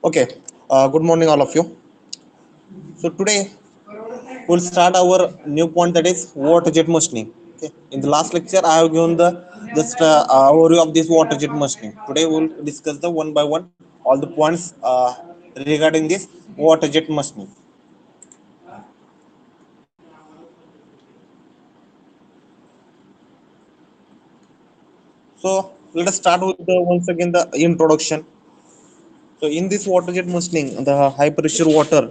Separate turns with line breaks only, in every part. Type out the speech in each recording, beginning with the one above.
Okay, good morning, all of you. So today we'll start our new point, that is water jet machining. Okay. In the last lecture, I have given the just overview of this water jet machining. Today we'll discuss the one by one all the points regarding this water jet machining. So let us start with once again the introduction. So in this water jet machining, the high pressure water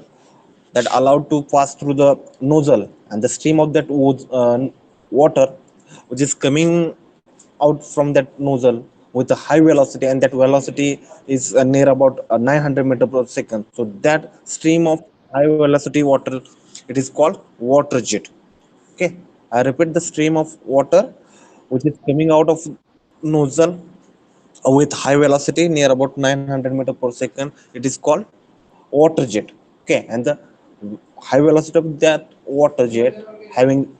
that allowed to pass through the nozzle, and the stream of that water which is coming out from that nozzle with a high velocity, and that velocity is near about 900 meter per second. So that stream of high velocity water, it is called water jet. Okay, I repeat, the stream of water which is coming out of nozzle with high velocity near about 900 meter per second, it is called water jet. Okay, and the high velocity of that water jet having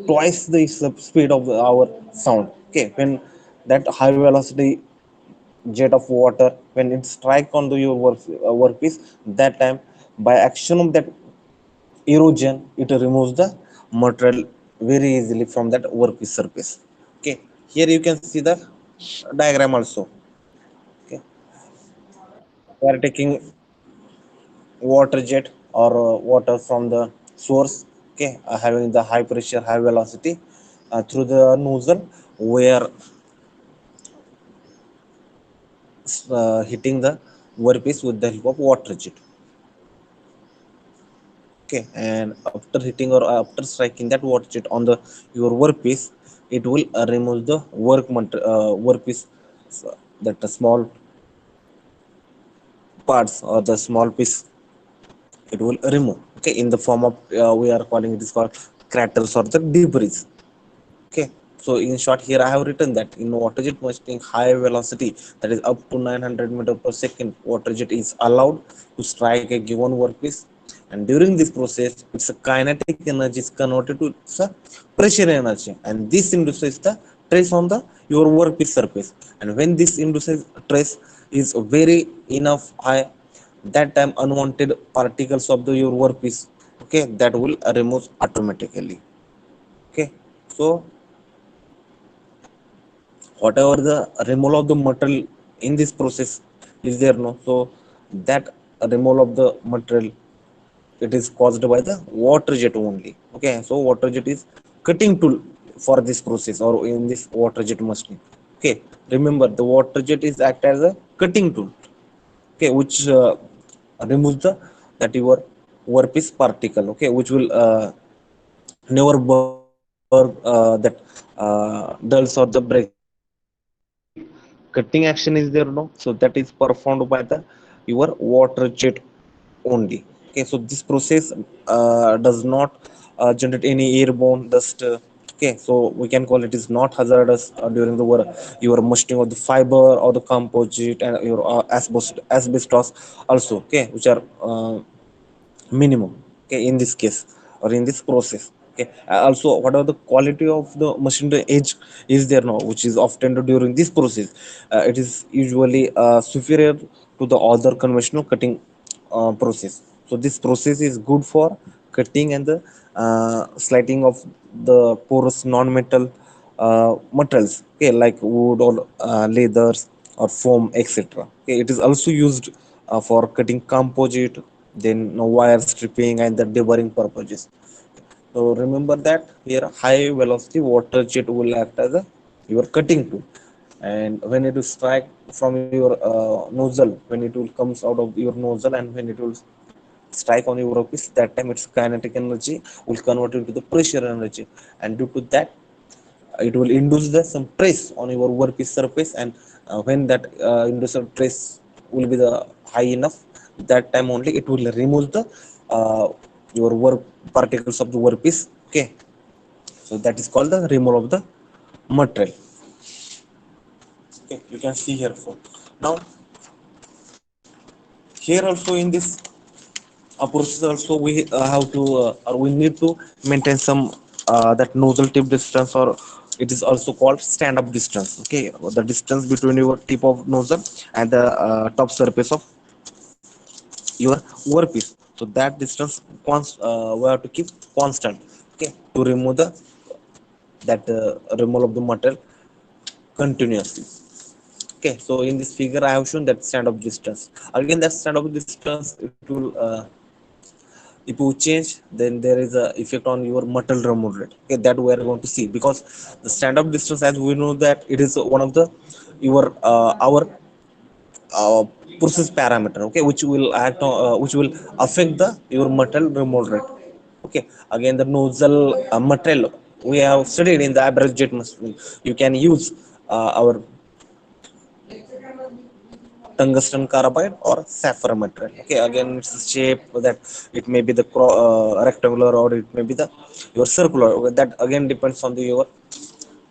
twice the speed of our sound. Okay, when that high velocity jet of water, when it strike onto your workpiece, that time by action of that erosion, it removes the material very easily from that workpiece surface. Okay, here you can see the diagram also. Okay, we are taking water jet or water from the source. Okay, having the high pressure, high velocity through the nozzle, where hitting the workpiece with the help of water jet. Okay, and after hitting or after striking that water jet on the your workpiece, it will remove the workpiece, that the small parts or the small piece, it will remove. Okay, in the form of we are calling it is called craters or the debris. Okay, so in short, here I have written that in water jet machining, high velocity, that is up to 900 meter per second, water jet is allowed to strike a given workpiece, and during this process, its a kinetic energy is converted to its a pressure energy, and this induces the trace on the your workpiece surface. And when this induces trace is very enough high, that time unwanted particles of the your workpiece, okay, that will remove automatically. Okay, so whatever the removal of the material in this process is there, no, so that removal of the material, it is caused by the water jet only. Okay, so water jet is cutting tool for this process or in this water jet machining. Okay, remember, the water jet is act as a cutting tool. Okay, which removes the that your workpiece particle, okay, which will never burn that dulls or the break. Cutting action is there, no, so that is performed by the your water jet only. Okay, so this process does not generate any airborne dust. Okay, so we can call it is not hazardous during the work your machining of the fiber or the composite and your asbestos also. Okay, which are minimum, okay, in this case or in this process. Okay, also whatever the quality of the machinery edge is there now, which is often during this process, it is usually superior to the other conventional cutting process. So this process is good for cutting and the sliding of the porous non-metal materials, okay, like wood or leathers or foam, etc. Okay, it is also used for cutting composite, then wire stripping and the deburring purposes. So remember that here high velocity water jet will act as a your cutting tool, and when it will strike from your nozzle, when it will comes out of your nozzle and when it will strike on your workpiece, that time its kinetic energy will convert into the pressure energy, and due to that it will induce the some trace on your workpiece surface. And when that induced trace will be the high enough, that time only it will remove the uh, your work particles of the workpiece. Okay, so that is called the removal of the material. Okay, you can see here. So now here also in this process also we have to or we need to maintain some that nozzle tip distance, or it is also called stand up distance. Okay, the distance between your tip of nozzle and the top surface of your workpiece. So that distance we have to keep constant, okay, to remove the that removal of the material continuously. Okay, so in this figure I have shown that stand up distance. Again, that stand up distance, it will if you change, then there is a effect on your metal removal rate. Okay, that we are going to see, because the stand up distance, as we know, that it is one of the your our uh, process parameter, okay, which will act on, which will affect the your metal removal rate. Okay, again, the nozzle material we have studied in the average jet machine. You can use our tungsten carbide or sapphire material. Okay, again, it's the shape that it may be the rectangular, or it may be the your circular. Okay, that again depends on the your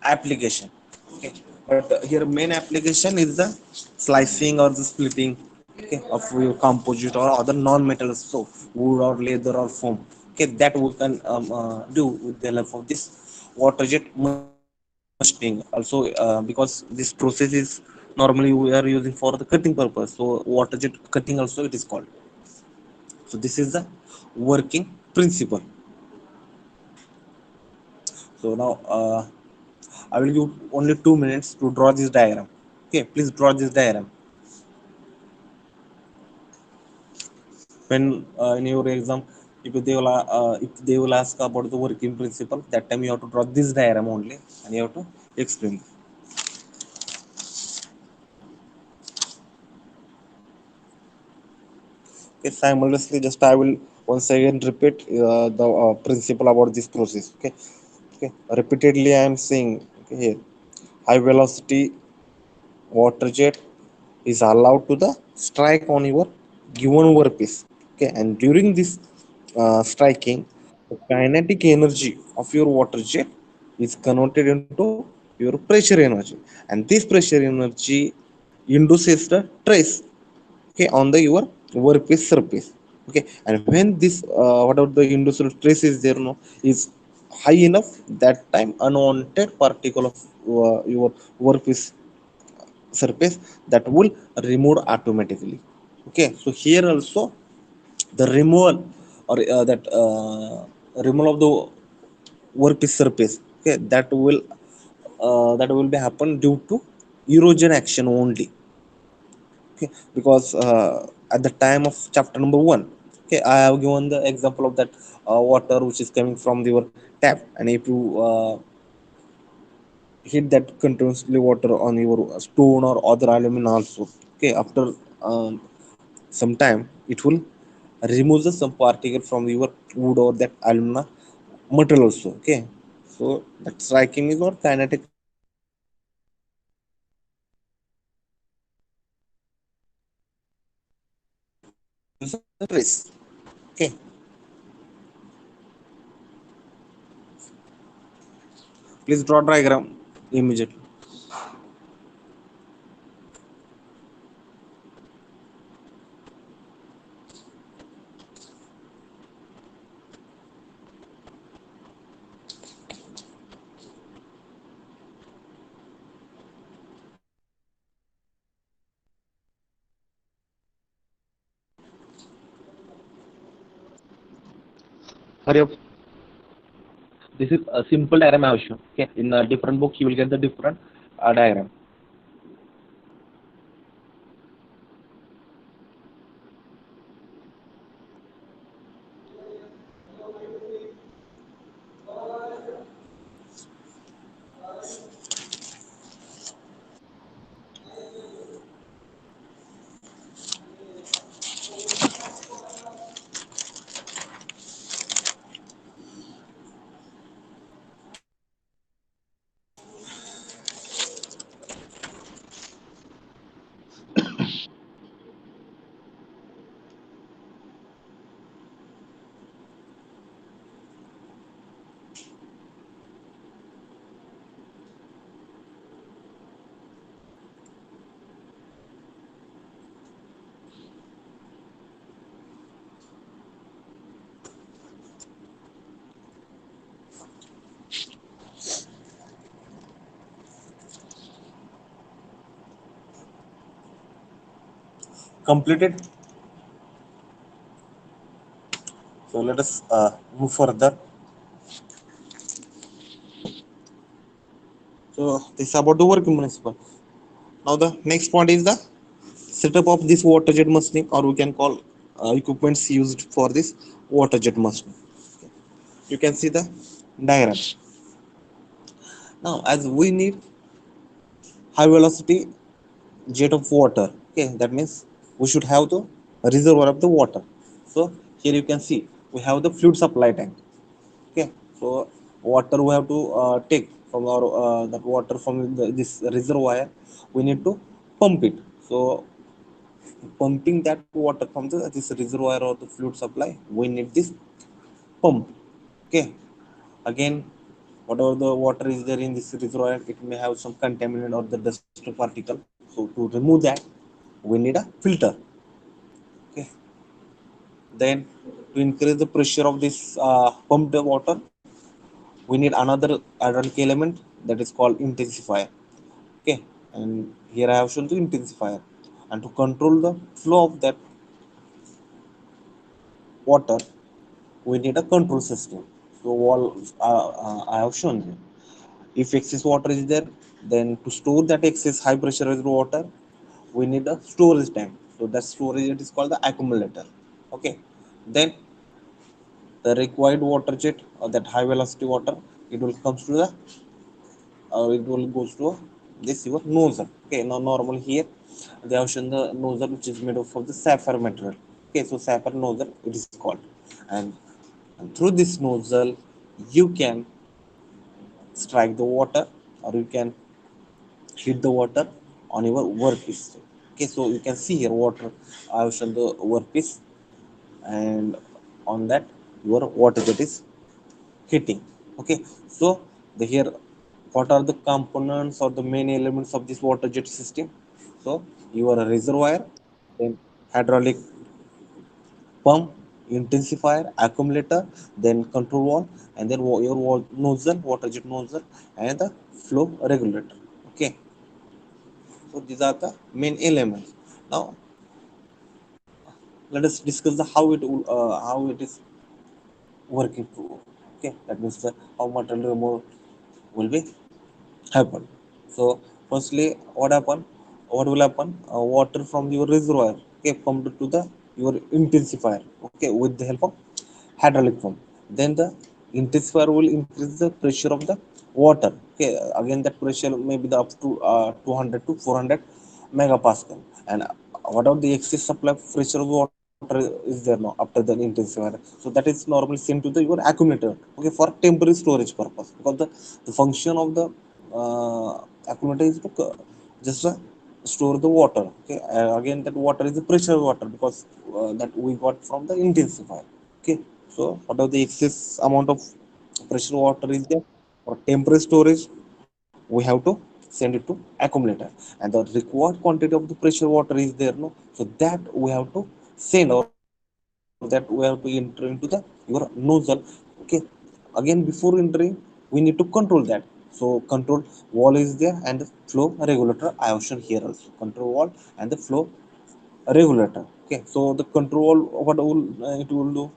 application. Okay, but here main application is the slicing or the splitting, okay, of your composite or other non-metals, so wood or leather or foam. Okay, that we can do with the help of this water jet machining also, because this process is normally we are using for the cutting purpose, so water jet cutting also it is called. So this is the working principle. So now I will give only 2 minutes to draw this diagram. Okay, please draw this diagram. When in your exam, if they will ask about the working principle, that time you have to draw this diagram only, and you have to explain. Okay, simultaneously, just I will once again repeat the principle about this process. Okay, okay. Repeatedly, I am saying, okay, here, high velocity water jet is allowed to the strike on your given workpiece. Okay, and during this striking, the kinetic energy of your water jet is converted into your pressure energy, and this pressure energy induces the trace, okay, on the your workpiece surface. Okay, and when this whatever the induced trace is there, no, is high enough, that time unwanted particle of your workpiece surface, that will remove automatically. Okay, so here also the removal, or that removal of the workpiece surface, okay, that will be happen due to erosion action only. Okay, because at the time of chapter number 1, okay, I have given the example of that water which is coming from your tap, and if you hit that continuously water on your stone or other aluminum also, okay, after um, some time it will remove the some particle from your wood or that alumina metal also. Okay, so that striking is or kinetic energy induces the trace. Okay, please draw diagram immediately.
Hurry up. This is a simple diagram I have shown. Okay. In a different book, you will get the different diagram.
Completed. So let us move further. So this is about the working principle. Now the next point is the setup of this water jet machining, or we can call equipments used for this water jet machining. You can see the diagram. Now as we need high velocity jet of water, okay, that means we should have the reservoir of the water. So here you can see we have the fluid supply tank. Okay, so water we have to take from our that water from this reservoir, we need to pump it. So pumping that water from this reservoir or the fluid supply, we need this pump. Okay, again, whatever the water is there in this reservoir, it may have some contaminant or the dust particle. So to remove that, we need a filter. Okay, then to increase the pressure of this pumped water, we need another hydraulic element that is called intensifier. Okay, and here I have shown the intensifier, and to control the flow of that water, we need a control system. So all I have shown you. If excess water is there, then to store that excess high pressurized water, we need a storage tank. So that storage, it is called the accumulator. Okay, then the required water jet or that high velocity water, it will comes to the it will goes to this your nozzle. Okay, now normally here they have shown the nozzle which is made of the sapphire material. Okay, so sapphire nozzle it is called, and through this nozzle you can strike the water, or you can hit the water on your workpiece. Okay, so you can see here water I have shown the workpiece, and on that your water jet is hitting. Okay, so the here what are the components or the main elements of this water jet system? So your reservoir, then hydraulic pump, intensifier, accumulator, then control wall, and then your nozzle, water jet nozzle, and the flow regulator. Okay, so these are the main elements. Now let us discuss the how it is working through. Okay, that means the how material removal will be happen. So firstly, what happen? What will happen? Water from your reservoir, okay, pumped to the your intensifier, okay, with the help of hydraulic pump. Then the intensifier will increase the pressure of the water. Okay, again that pressure may be the up to 200 to 400 megapascal. And whatever the excess supply pressure of water is there now after the intensifier, so that is normally sent to the your accumulator, okay, for temporary storage purpose, because the function of the accumulator is to just store the water. Okay, again that water is the pressure water, because that we got from the intensifier. Okay, so whatever the excess amount of pressure water is there for temporary storage, we have to send it to accumulator, and the required quantity of the pressure water is there, no, so that we have to send, or that we have to enter into the your nozzle. Okay, again before entering we need to control that. So control wall is there, and the flow regulator I have shown here also, control wall and the flow regulator. Okay, so the control what will it will do?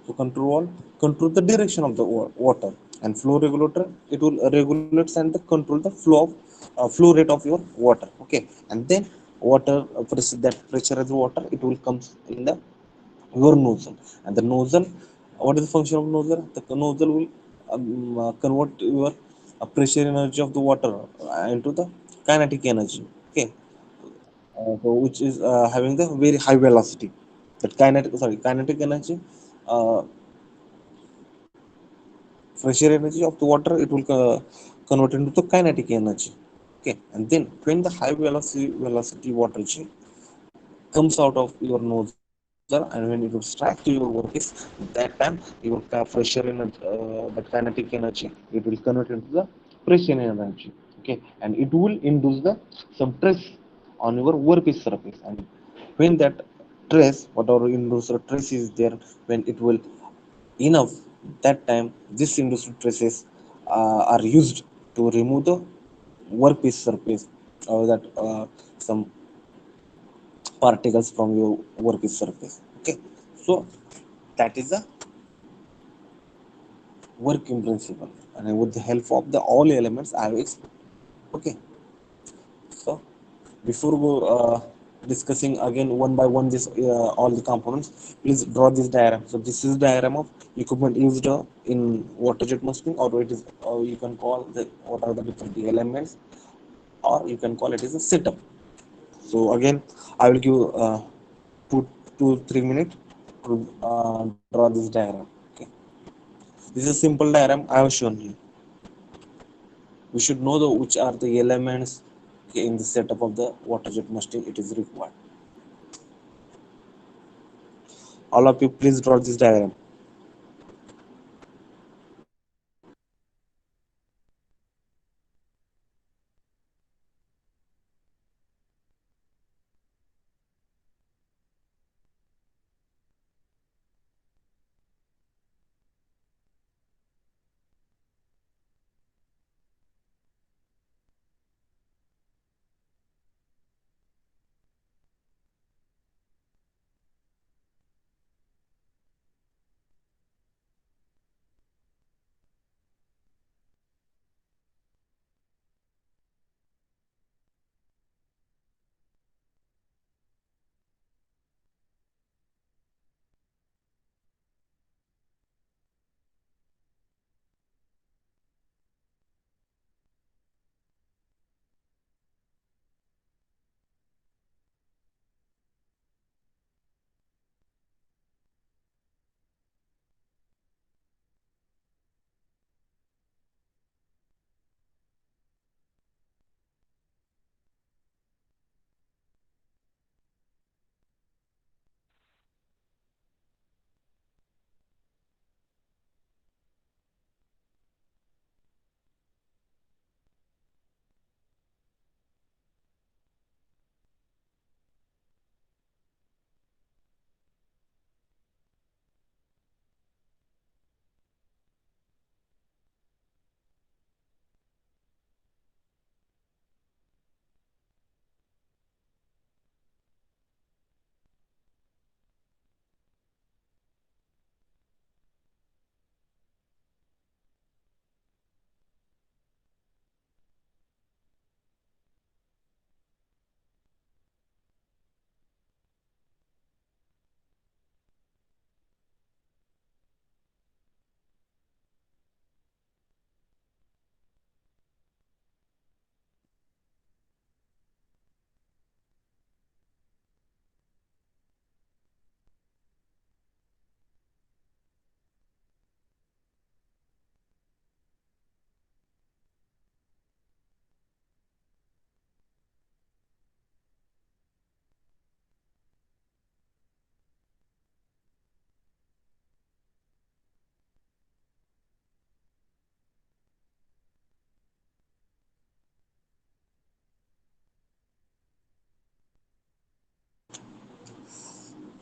So control control the direction of the water, and flow regulator it will regulates and control the flow of flow rate of your water. Okay, and then water pressure, that pressurized water, it will comes in the your nozzle, and the nozzle, what is the function of nozzle? The nozzle will convert your pressure energy of the water into the kinetic energy. Okay, so which is having the very high velocity. That kinetic energy, uh, pressure energy of the water, it will convert into the kinetic energy. Okay, and then when the high velocity water jet comes out of your nozzle, and when it will strike to your workpiece, that time your pressure energy, that kinetic energy, it will convert into the pressure energy. Okay, and it will induce the some stress on your workpiece surface, and when that stress, whatever induced stress is there, when it will enough, that time this induced stresses are used to remove the workpiece surface, or that some particles from your workpiece surface. Okay, so that is the working principle and with the help of the all elements I have explained. Okay, so before go discussing again one by one this all the components, please draw this diagram. So this is diagram of equipment used in water jet machining, or it is you can call the what are the different elements, or you can call it as a setup. So again I will give 2 to 3 minutes to draw this diagram. Okay, this is a simple diagram I have shown you. We should know the which are the elements, okay, in the setup of the water jet machining it is required. All of you please draw this diagram.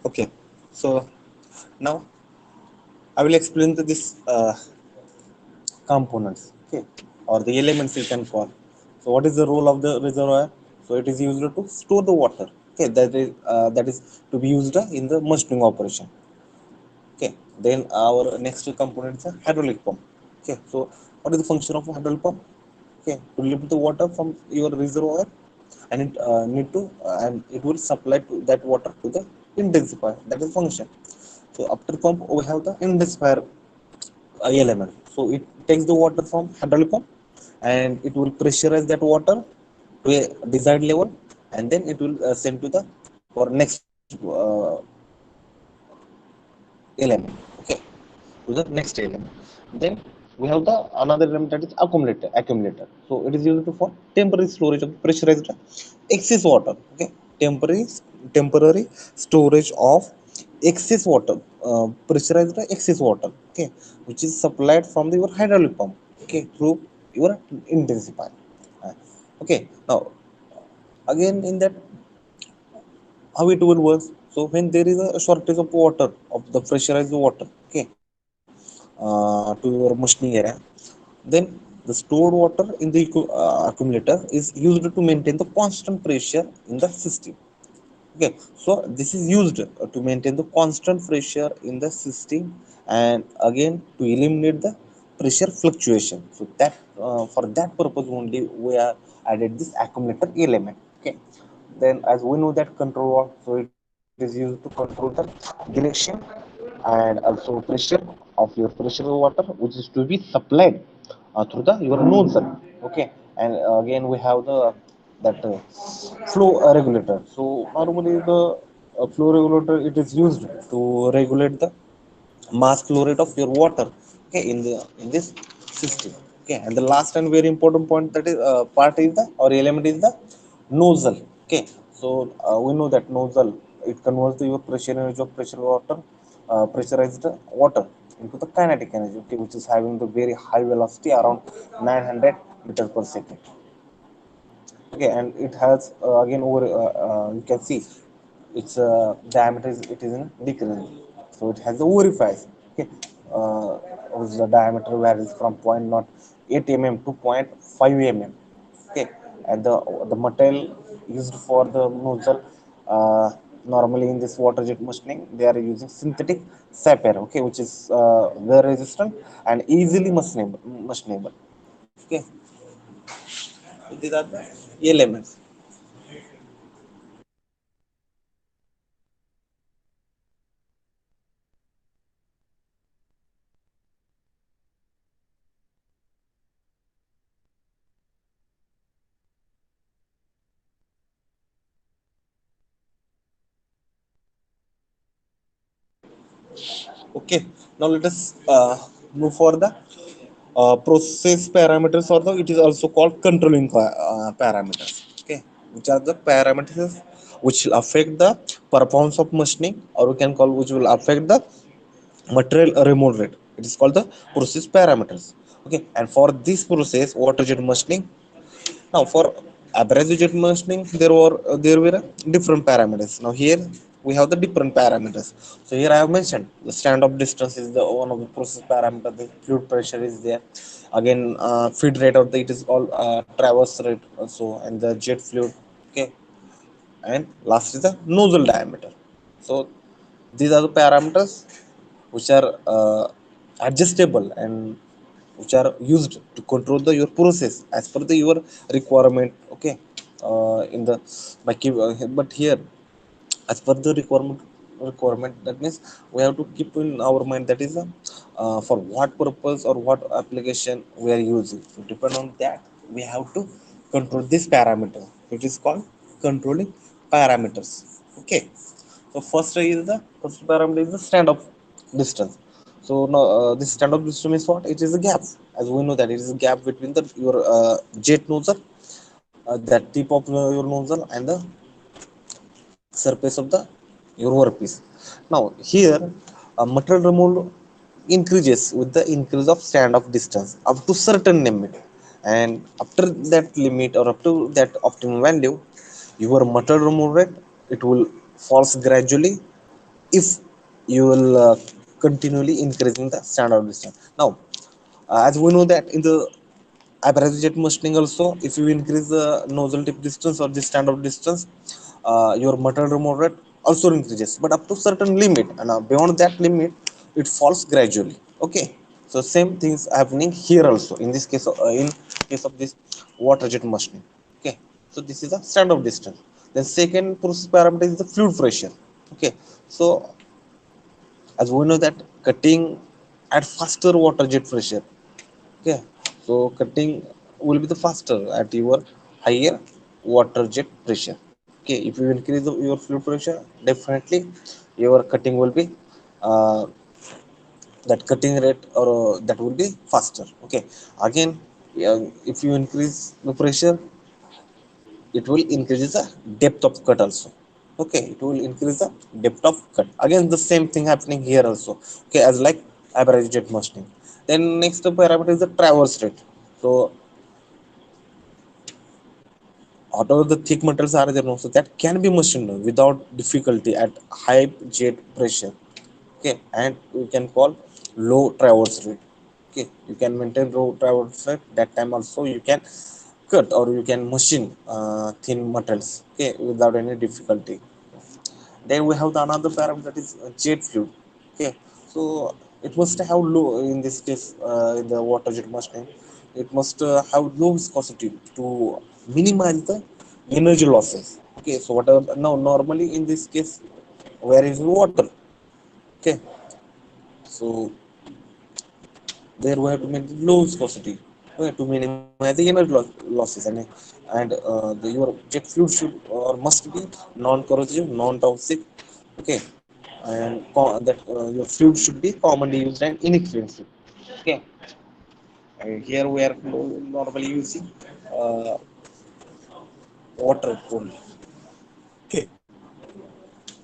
Okay, so now I will explain to this components, okay, or the elements you can call. So what is the role of the reservoir? So it is used to store the water. Okay, that is to be used in the machining operation. Okay, then our next component is a hydraulic pump. Okay, so what is the function of a hydraulic pump? Okay, to lift the water from your reservoir, and it need to and it will supply to that water to the intensifier. That is function. So after pump we have the intensifier element. So it takes the water from hydraulic pump, and it will pressurize that water to a desired level, and then it will send to the for next element. Okay, to the next element. Then we have the another element, that is accumulator. Accumulator. So it is used for temporary storage of pressurized excess water. Okay, temporary temporary storage of excess water, pressurized excess water. Okay, which is supplied from the, your hydraulic pump. Okay, through your intensifier. Uh, Okay, now again in that how it will work. So when there is a shortage of water, of the pressurized water, okay, to your machining area, then the stored water in the accumulator is used to maintain the constant pressure in the system. Okay, so this is used to maintain the constant pressure in the system, and again to eliminate the pressure fluctuation. So that for that purpose only we are added this accumulator element. Okay, then as we know that control valve, so it is used to control the direction and also pressure of your pressure water which is to be supplied through the your nozzle. Okay, and again we have the that flow regulator. So normally the flow regulator it is used to regulate the mass flow rate of your water, okay, in this system. Okay, and the last and very important point that is part is the or element is the nozzle. Okay, so we know that nozzle it converts the your pressure energy of pressure water pressurized water into the kinetic energy, okay, which is having the very high velocity around 900 meters per second. Okay, and it has again over you can see its diameter is it is in decreasing, so it has the orifice. Okay, whose the diameter varies from 0.08 mm to 0.5 mm. Okay, and the material used for the nozzle, uh, normally in this water jet machining they are using synthetic sapphire, okay, which is wear resistant and easily machinable. Okay, these are the elements. Okay, now let us move for the process parameters, or the it is also called controlling parameters. Okay, which are the parameters which will affect the performance of machining, or we can call which will affect the material removal rate. It is called the process parameters. Okay, and for this process water jet machining, now for abrasive jet machining, there were different parameters. Now here we have the different parameters. So here I have mentioned the stand of distance is the one of the process parameter. The fluid pressure is there. Again, feed rate of the it is all traverse rate also, and the jet fluid. Okay, and last is the nozzle diameter. So these are the parameters which are adjustable and which are used to control the your process as per the your requirement. Okay, in the but here as per the requirement, that means we have to keep in our mind that is for what purpose or what application we are using. So depend on that we have to control this parameter, which is called controlling parameters. Okay, so first parameter is the stand of distance. So now this stand of distance is what? It is a gap. As we know that it is a gap between the your jet nozzle, that tip of your nozzle and the surface of the your workpiece. Now here material removal increases with the increase of stand of distance up to certain limit, and after that limit or up to that optimum value, your material removal rate it will falls gradually if you will continually increasing the stand of distance. Now as we know that in the average jet machining also, if you increase the nozzle tip distance or the stand of distance, your material removal rate also increases, but up to certain limit, and beyond that limit it falls gradually. Okay, so same things happening here also in this case, in case of this water jet machining. Okay, so this is the stand of distance. Then second process parameter is the fluid pressure. Okay, so as we know that cutting at faster water jet pressure. Okay, so cutting will be the faster at your higher water jet pressure. Okay, if you increase your fluid pressure, definitely your cutting will be uh, that cutting rate, or that will be faster. Okay, again, if you increase the pressure, it will increase the depth of cut also. Okay, it will increase the depth of cut. Again, the same thing happening here also. Okay, as like average jet machining. Then next parameter is the traverse rate. So whatever the thick materials are there, so that can be machined without difficulty at high jet pressure. Okay, and you can call low traverse rate. Okay, you can maintain low traverse rate. That time also you can cut or you can machine thin materials, okay, without any difficulty. Then we have the another parameter that is jet fluid. Okay, so it must have low, in this case, in the water jet machine, it must have low viscosity to minimize the energy losses. Okay, so whatever now normally in this case, where is water? Okay, so there we have to make low viscosity, okay, to minimize the energy losses, and your jet fluid should or must be non-corrosive, non-toxic. Okay, and that your fluid should be commonly used and inexpensive. Okay, and here we are normally using uh, water only. Okay,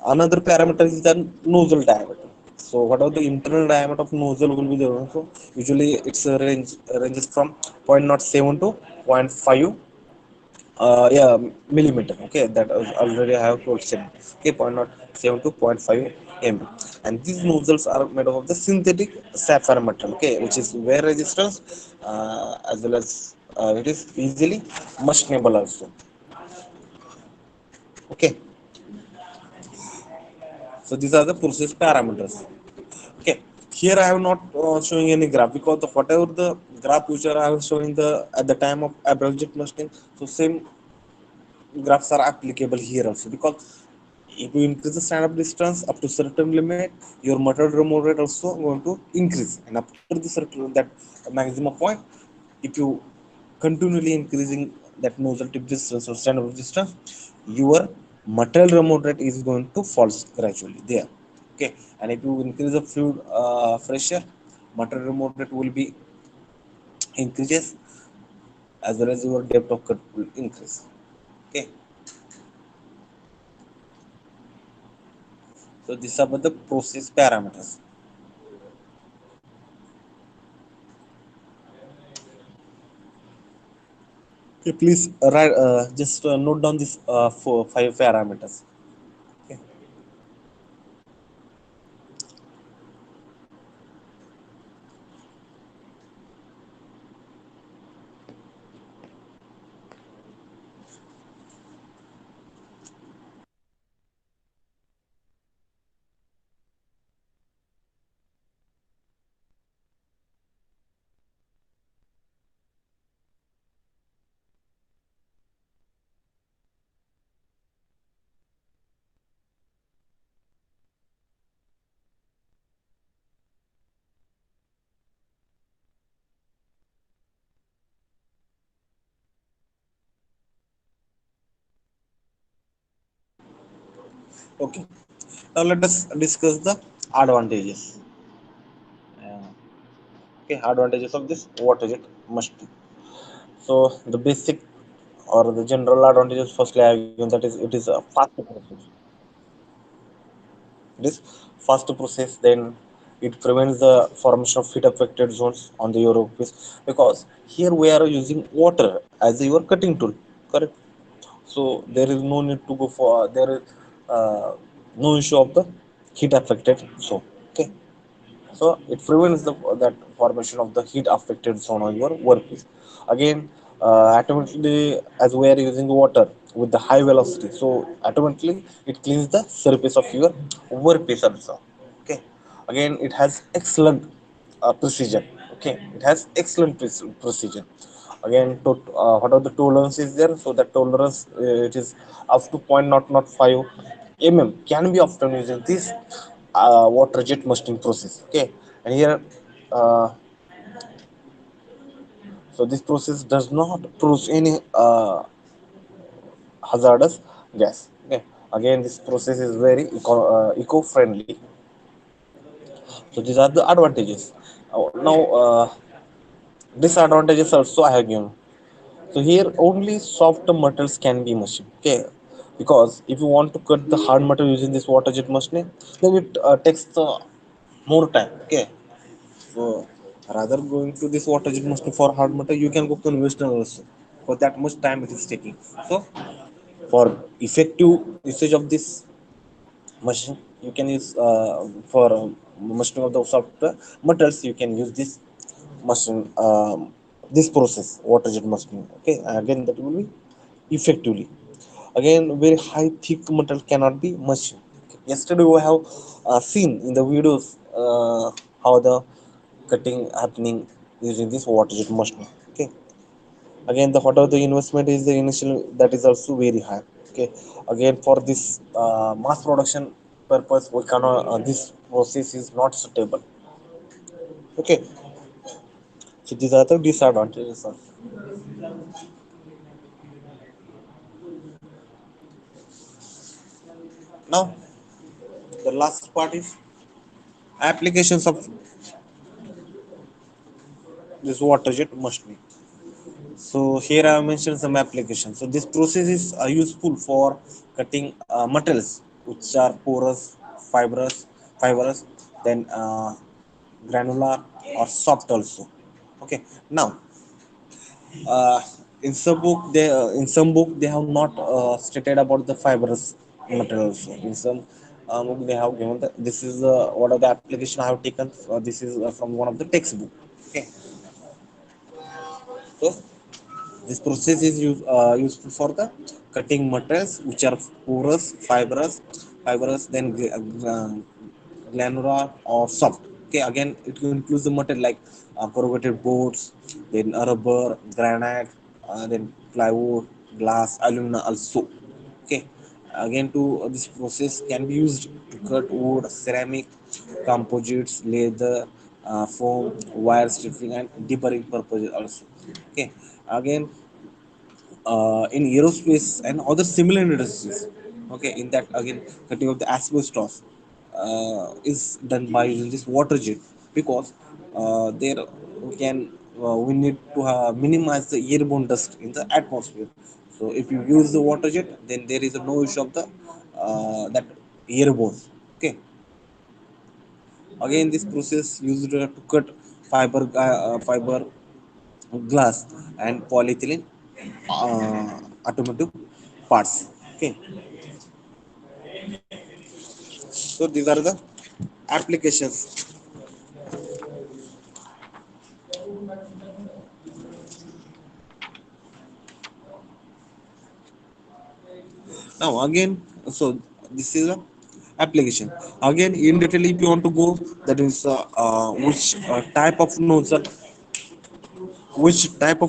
another parameter is the nozzle diameter. So whatever the internal diameter of nozzle will be there. So usually it's a ranges from 0.07 to zero point 0.5 yeah, millimeter. Okay, that already I have told said. Okay, 0.07 to zero point 0.5 mm, and these nozzles are made of the synthetic sapphire metal. Okay, which is wear resistance, as well as it is easily machinable also. Okay, so these are the process parameters. Okay, here I have not showing any graph, because the whatever the graph which I have showing the at the time of average machine, so same graphs are applicable here also, because if you increase the stand-up distance up to certain limit, your motor remote rate also going to increase, and after the certain that maximum point, if you continually increasing that nozzle tip distance or stand-up distance, your material remote rate is going to fall gradually there. Okay, and if you increase the fluid pressure, material remote rate will be increases, as well as your depth of cut will increase. Okay, so these are the process parameters. Okay, please write, just note down these four, five parameters. Okay. Okay. Now let us discuss the advantages. Uh, okay, advantages of this water jet machine. So the basic or the general advantages, firstly I have given, that is it is a fast process. It is fast process. Then it prevents the formation of heat affected zones on the Euro piece, because here we are using water as your cutting tool. Correct. So there is no need to go for there is no issue of the heat affected zone. Okay, so it prevents that formation of the heat affected zone on your workpiece. Again, automatically, as we are using water with the high velocity, so automatically it cleans the surface of your workpiece also. Okay, again it has excellent precision. Okay, it has excellent precision. Again, what are the tolerance is there? So that tolerance, it is up to 0.005 mm can be often using this water jet machining process. Okay, and here, uh, so this process does not produce any hazardous gas. Okay, again this process is very eco-friendly. So these are the advantages. Now, disadvantages also I have given. So here only soft metals can be machined. Okay, because if you want to cut the hard metal using this water jet machining, then it takes more time. Okay, so rather going to this water jet machining for hard metal, you can go conventional also, for that much time it is taking. So for effective usage of this machine, you can use for machining of the soft metals, you can use this machine, this process water jet machining. Okay, again that will be effectively. Again, very high thick metal cannot be machined. Yesterday we have seen in the videos, how the cutting happening using this water jet machine. Okay, again the whatever the investment is the initial, that is also very high. Okay, again for this mass production purpose we cannot, this process is not suitable. Okay, so these are the disadvantages of. Now the last part is applications of this water jet machining. So here I have mentioned some applications. So this process is useful for cutting materials which are porous, fibrous, fibrous, then granular or soft also. Okay. Now, uh, in some book they have not stated about the fibrous material also. In some book they have given that this is what are the application I have taken. This is from one of the textbook. Okay. So this process is useful for the cutting materials which are porous, fibrous, then granular or soft. Okay, again it includes the material like corrugated boards, then rubber, granite, then plywood, glass, aluminum also. Okay, again to this process can be used to cut wood, ceramic, composites, leather, foam, wire stripping and deburring purposes also. Okay, again in aerospace and other similar industries. Okay, in that again cutting of the asbestos is done by using this water jet, because there we can we need to minimize the airborne dust in the atmosphere. So if you use the water jet, then there is no issue of the that airborne. Okay, again this process used to cut fiber glass and polyethylene automotive parts. Okay, so these are the applications. Now again, so this is a application. Again in detail if you want to go, that is which type of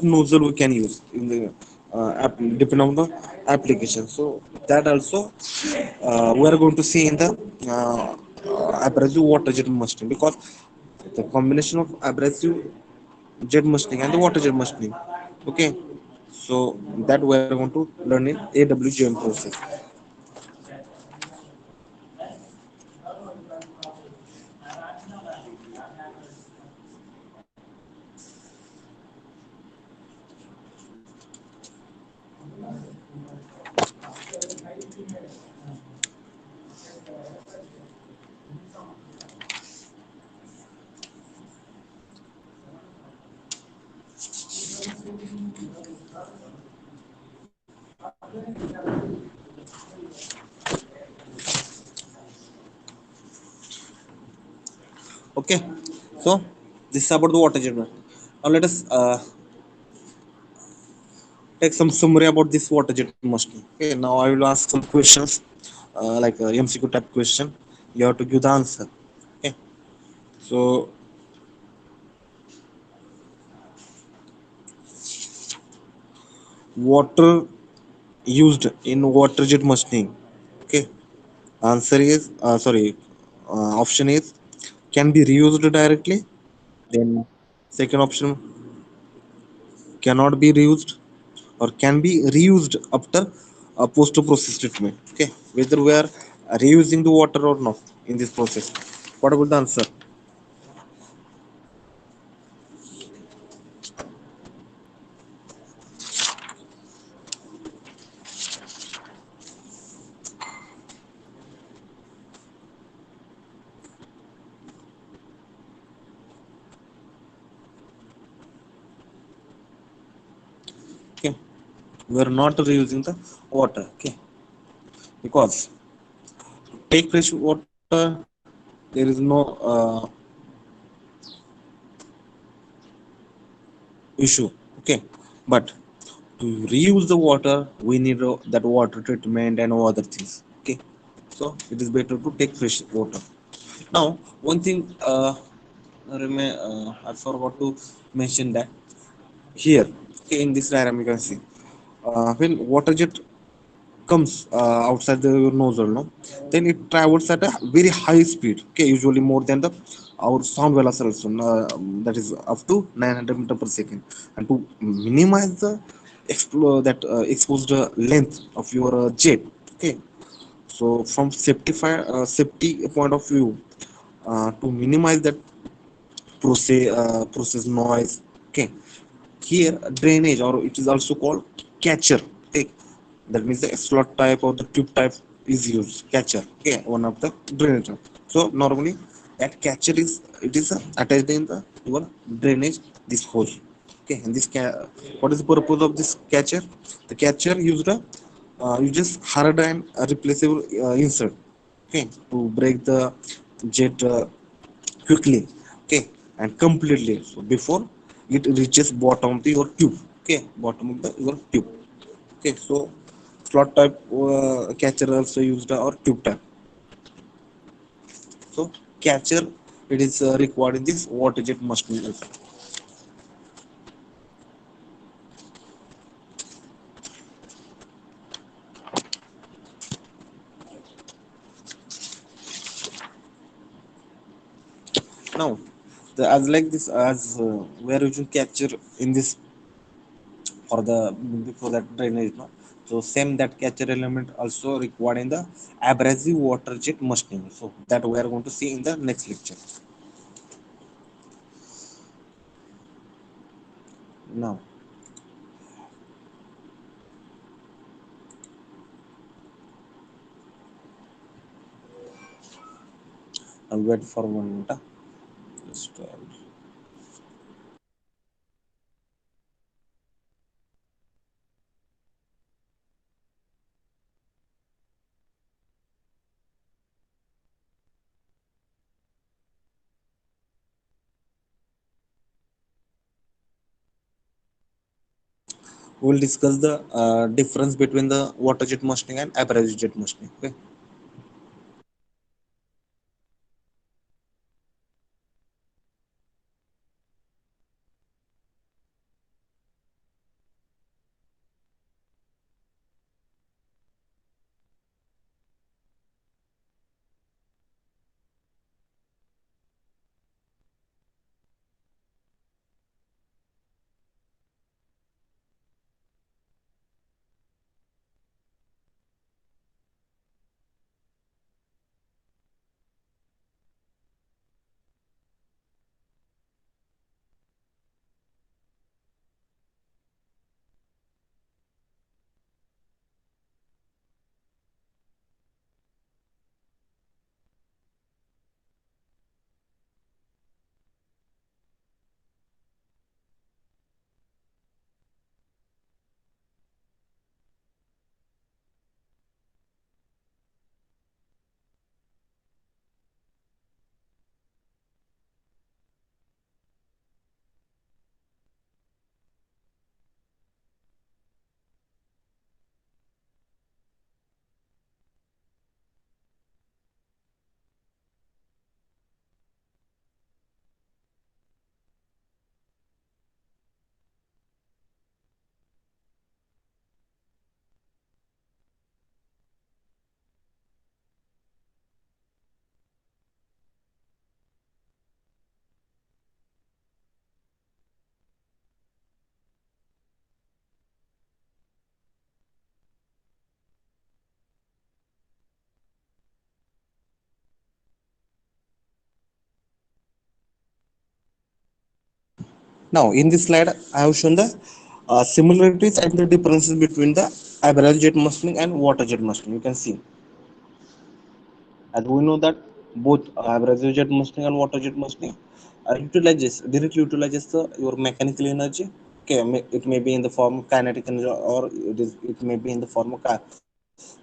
nozzle, we can use in the depending on the application. So that also we are going to see in the abrasive water jet machining, because the combination of abrasive jet machining and the water jet machining. Okay, so that we are going to learn in AWJM process. Okay, so this is about the water jet. Now let us take some summary about this water jet machining. Okay, now I will ask some questions, like MCQ type question. You have to give the answer. Okay, so water used in water jet machining. Okay, answer is sorry. Option is can be reused directly. Then second option cannot be reused or can be reused after post process treatment. Okay, whether we are reusing the water or not in this process. What about the answer? Okay, we are not reusing the water. Okay, because take fresh water, there is no issue. Okay, but to reuse the water we need that water treatment and other things. Okay, so it is better to take fresh water. Now one thing I forgot to mention that here, okay, in this diagram you can see when water jet comes outside the nozzle, no, then it travels at a very high speed, okay, usually more than the our sound velocity also, that is up to 900 meter per second. And to minimize the exposed length of your jet, okay, so from safety point of view, to minimize that process noise, okay, here drainage, or it is also called catcher, okay, that means the slot type or the tube type is used, catcher, okay, one of the drainage. So normally that catcher is, it is attached in the your drainage, this hose, okay. And what is the purpose of this catcher? The catcher used a you just hard and replaceable insert, okay, to break the jet quickly, okay, and completely, so before it reaches bottom of your tube, okay, bottom of your tube, okay. So slot type catcher also used, or tube type. So catcher, it is required in this water jet machine also. Now as like this, as we are using catcher in this for the before that drainage, no, so same that catcher element also required in the abrasive water jet machining, so that we are going to see in the next lecture. Now I'll wait for 1 minute, just we'll discuss the difference between the water jet machining and abrasive jet machining, okay. Now in this slide I have shown the similarities and the differences between the abrasive jet machining and water jet machining. You can see, as we know that both abrasive jet machining and water jet machining utilizes directly utilizes your mechanical energy. Okay, it may be in the form of kinetic energy, or it may be in the form of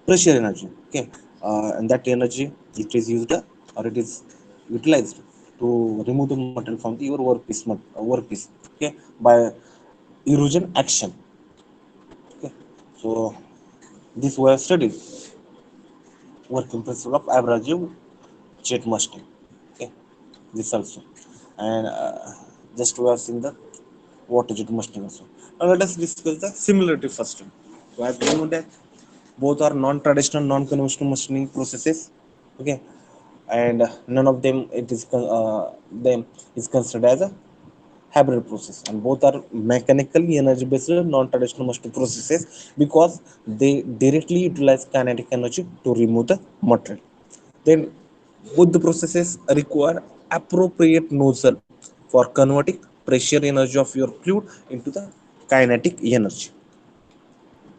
pressure energy. Okay, and that energy, it is used or it is utilized to remove the material from your workpiece. Okay, by erosion action. Okay, so this we have studied working principle of abrasive jet machining. Okay, this also. and just we have seen the water jet machining also. Now let us discuss the similarity first. So as we know that both are non-traditional, non-conventional machining processes. Okay, and none of them them is considered as a hybrid process, and both are mechanically energy based non-traditional machining processes because they directly utilize kinetic energy to remove the material. Then both the processes require appropriate nozzle for converting pressure energy of your fluid into the kinetic energy.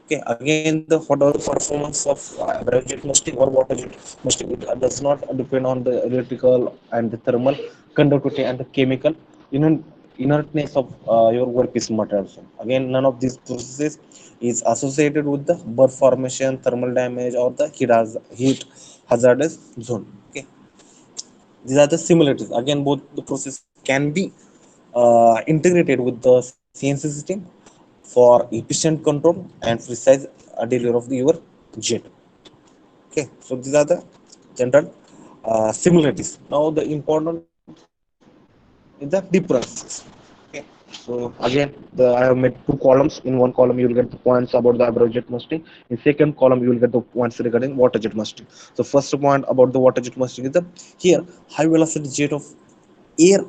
Okay, again, the whatever performance of average jet musting or water jet musting, it does not depend on the electrical and the thermal conductivity and the chemical inertness of your workpiece materials. Again, none of these processes is associated with the burr formation, thermal damage, or the heat hazardous zone. Okay, these are the similarities. Again, both the process can be integrated with the CNC system for efficient control and precise delivery of your jet. Okay, so these are the general similarities. Now the important is the differences. Okay, so again, I have made two columns. In one column you will get the points about the average jet musting. In second column you will get the points regarding water jet musting. So first point about the water jet musting is the here high velocity jet of air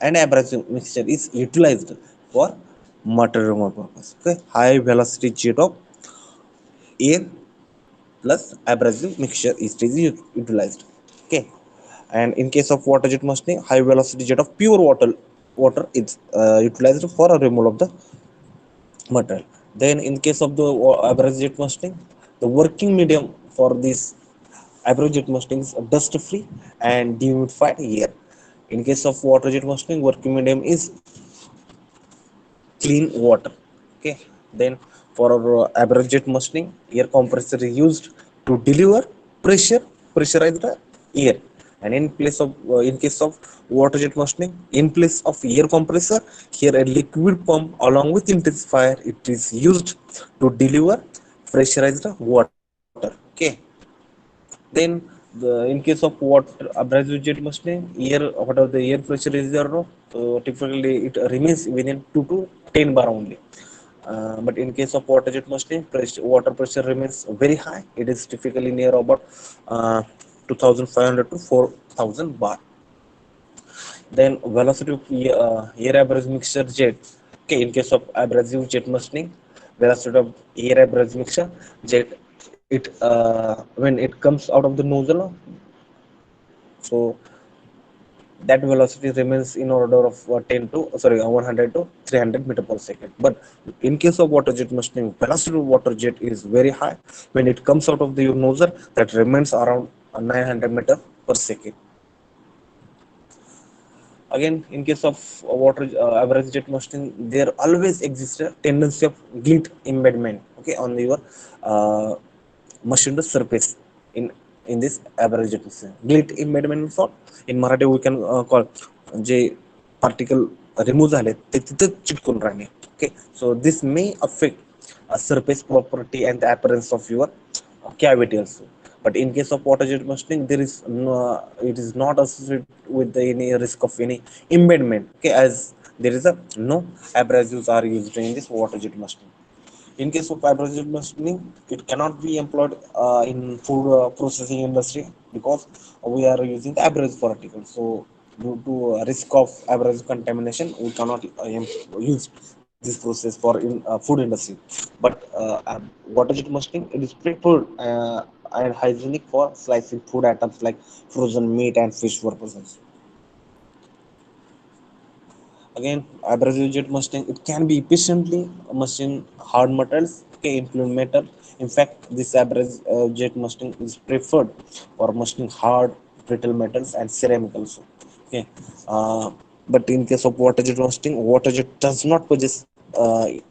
and abrasive mixture is utilized for material removal purpose. Okay, high velocity jet of air plus abrasive mixture is utilized. Okay, and in case of water jet machining, high velocity jet of pure water is utilized for a removal of the material. Then in case of the abrasive jet machining, the working medium for this abrasive jet machining is dust free and dehumidified air. In case of water jet machining, working medium is clean water. Okay, then for average jet machining, air compressor is used to deliver pressurized air. And in place of in case of water jet machining, in place of air compressor, here a liquid pump along with intensifier it is used to deliver pressurized water. Okay, then in case of water abrasive jet machining, air whatever the air pressure is there, no, so typically it remains within 2 to 10 bar only. But in case of water jet machining, water pressure remains very high. It is typically near about 2500 to 4000 bar. Then velocity of air abrasive mixture jet. Okay, in case of abrasive jet machining, velocity of air abrasive mixture jet, it when it comes out of the nozzle, so that velocity remains in order of 10 to 100 to 300 meter per second. But in case of water jet machining, velocity of water jet is very high. When it comes out of the nozzle, that remains around 900 meter per second. Again, in case of water average jet machining, there always exists a tendency of glint embedment, okay, on your uh, machined surface in this average jet machining. Glint embedment means what? In Marathi we can call J particle remove झाले ते तिथं चिटकून राहणे. Okay, so this may affect surface property and the appearance of your cavity also. But in case of water jet machining, there is no, it is not associated with any risk of any embedment. Okay, as there is a no abrasives are used in this water jet machining. In case of abrasive machining, it cannot be employed in food processing industry because we are using the abrasive particles. So due to risk of abrasive contamination, we cannot use this process for in food industry. But water jet machining, it is preferred and hygienic for slicing food items like frozen meat and fish purposes. Again, abrasive jet machining, it can be efficiently machine hard metals, okay, include metal. In fact, this abrasive jet machining is preferred for machining hard brittle metals and ceramic also. Okay, uh, but in case of water jet machining, water jet does not possess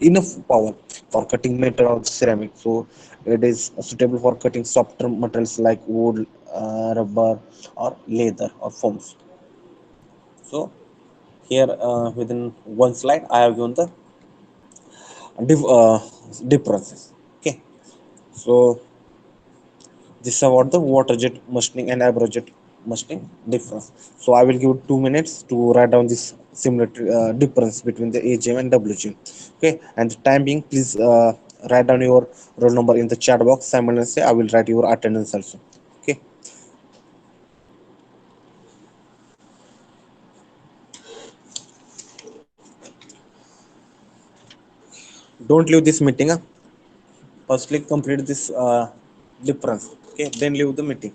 enough power for cutting metal or ceramic, so it is suitable for cutting softer materials like wood, rubber, or leather or foams. So here within one slide I have given the diff, uh, differences. Okay, so this is about the water jet machining and abrasive jet machine difference. So I will give 2 minutes to write down this similarity difference between the AJM and WJM. Okay, and the time being, please write down your roll number in the chat box. Simultaneously I will write your attendance also. Okay, don't leave this meeting. Firstly complete this difference. Okay, then leave the meeting.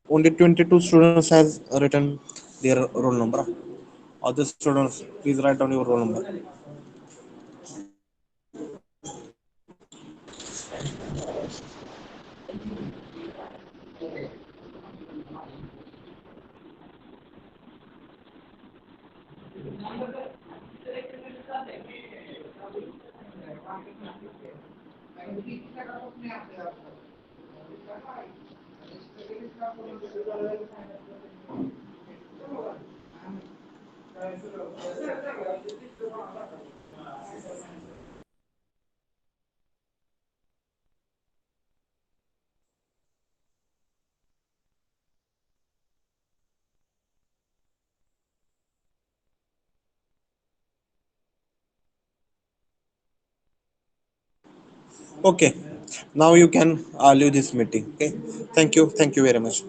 Only 22 students has written their roll number. Other students, please write down your roll number. Okay, now you can leave this meeting. Okay, thank you very much.